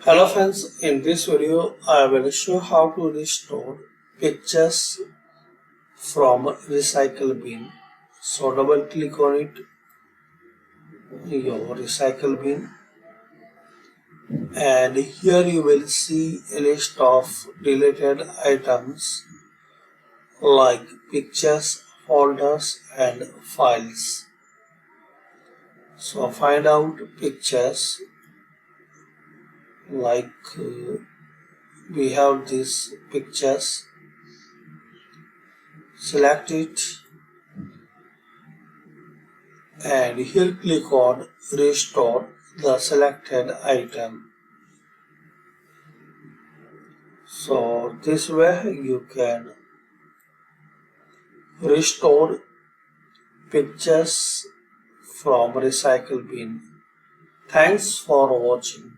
Hello friends, in this video I will show how to restore pictures from recycle bin. So double click on it, your recycle bin, and here you will see a list of deleted items like pictures, folders and files. So find out pictures like we have these pictures. Select it and here click on restore the selected item. So this way you can restore pictures from recycle bin. Thanks for watching.